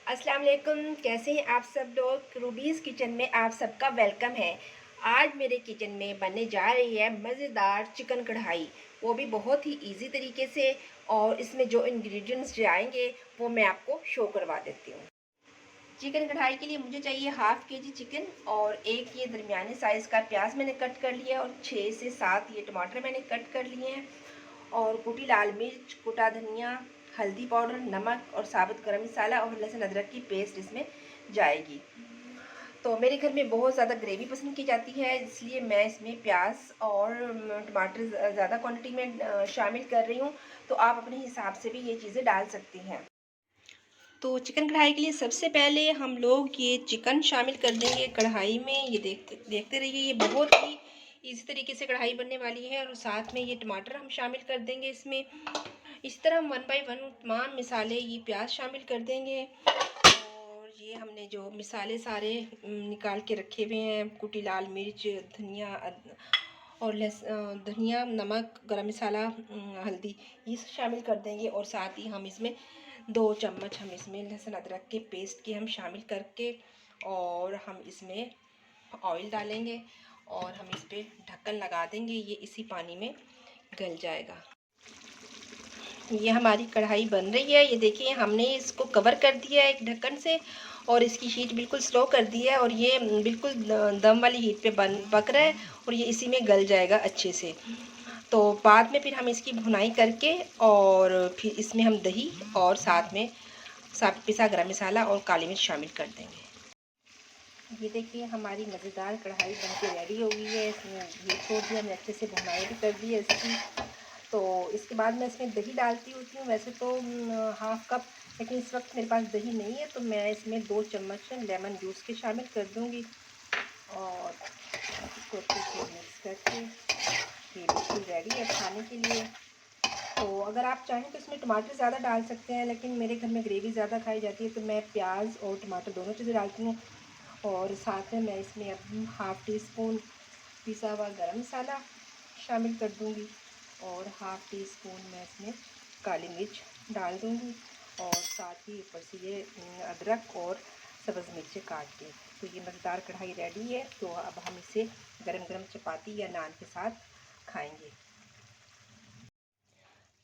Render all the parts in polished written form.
अस्सलाम वालेकुम। कैसे हैं आप सब लोग। रूबीज़ किचन में आप सबका वेलकम है। आज मेरे किचन में बनने जा रही है मज़ेदार चिकन कढ़ाई, वो भी बहुत ही इजी तरीके से। और इसमें जो इंग्रेडिएंट्स जाएंगे वो मैं आपको शो करवा देती हूँ। चिकन कढ़ाई के लिए मुझे चाहिए हाफ़ के जी चिकन और एक ये दरमियाने साइज़ का प्याज मैंने कट कर लिया और 6 से 7 ये टमाटर मैंने कट कर लिए हैं। और कुटी लाल मिर्च, कुटा धनिया, हल्दी पाउडर, नमक और साबुत गरम मसाला और लहसुन अदरक की पेस्ट इसमें जाएगी। तो मेरे घर में बहुत ज़्यादा ग्रेवी पसंद की जाती है, इसलिए मैं इसमें प्याज और टमाटर ज़्यादा क्वांटिटी में शामिल कर रही हूँ। तो आप अपने हिसाब से भी ये चीज़ें डाल सकती हैं। तो चिकन कढ़ाई के लिए सबसे पहले हम लोग ये चिकन शामिल कर देंगे कढ़ाई में। ये देखते रहिए, ये बहुत ही इसी तरीके से कढ़ाई बनने वाली है। और साथ में ये टमाटर हम शामिल कर देंगे इसमें। इस तरह हम 1 बाय 1 तमाम मिसाले, ये प्याज शामिल कर देंगे। और ये हमने जो मिसाले सारे निकाल के रखे हुए हैं, कुटी लाल मिर्च, धनिया और धनिया, नमक, गरम मसाला, हल्दी, ये सब शामिल कर देंगे। और साथ ही हम इसमें 2 चम्मच हम इसमें लहसुन अदरक के पेस्ट के हम शामिल करके और हम इसमें ऑयल डालेंगे और हम इस पर ढक्कन लगा देंगे। ये इसी पानी में गल जाएगा। ये हमारी कढ़ाई बन रही है। ये देखिए, हमने इसको कवर कर दिया है एक ढक्कन से और इसकी हीट बिल्कुल स्लो कर दी है और ये बिल्कुल दम वाली हीट पे पक रहा है और ये इसी में गल जाएगा अच्छे से। तो बाद में फिर हम इसकी भुनाई करके और फिर इसमें हम दही और साथ में पिसा गरम मसाला और काली मिर्च शामिल कर देंगे। ये देखिए, हमारी मज़ेदार कढ़ाई बनके रेडी हो गई है। इसमें घी छोड़ दिया, हमने अच्छे से भुनाई भी कर दी है इसकी। तो इसके बाद मैं इसमें दही डालती होती हूँ वैसे तो हाफ़ कप, लेकिन इस वक्त मेरे पास दही नहीं है तो मैं इसमें 2 चम्मच लेमन जूस के शामिल कर दूँगी। और इसको अच्छे से मिक्स करके ये बिल्कुल रेडी है खाने के लिए। तो अगर आप चाहें तो इसमें टमाटर ज़्यादा डाल सकते हैं, लेकिन मेरे घर में ग्रेवी ज़्यादा खाई जाती है तो मैं प्याज और टमाटर दोनों चीज़ें डालती हूँ। और साथ में मैं इसमें अब हाफ़ टी स्पून पिसा हुआ गरम मसाला शामिल कर दूँगी और हाफ़ टी स्पून मैं इसमें काली मिर्च डाल दूँगी और साथ ही ऊपर से ये अदरक और सब्ज़ मिर्चें काट के। तो ये मज़ेदार कढ़ाई रेडी है। तो अब हम इसे गरम गरम चपाती या नान के साथ खाएंगे।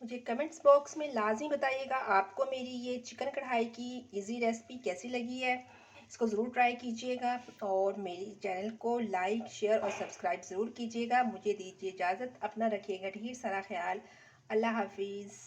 मुझे कमेंट्स बॉक्स में लाजमी बताइएगा आपको मेरी ये चिकन कढ़ाई की इजी रेसिपी कैसी लगी है। इसको ज़रूर ट्राई कीजिएगा और मेरी चैनल को लाइक, शेयर और सब्सक्राइब ज़रूर कीजिएगा। मुझे दीजिए इजाज़त, अपना रखिएगा ढेर सारा ख्याल। अल्लाह हाफिज़।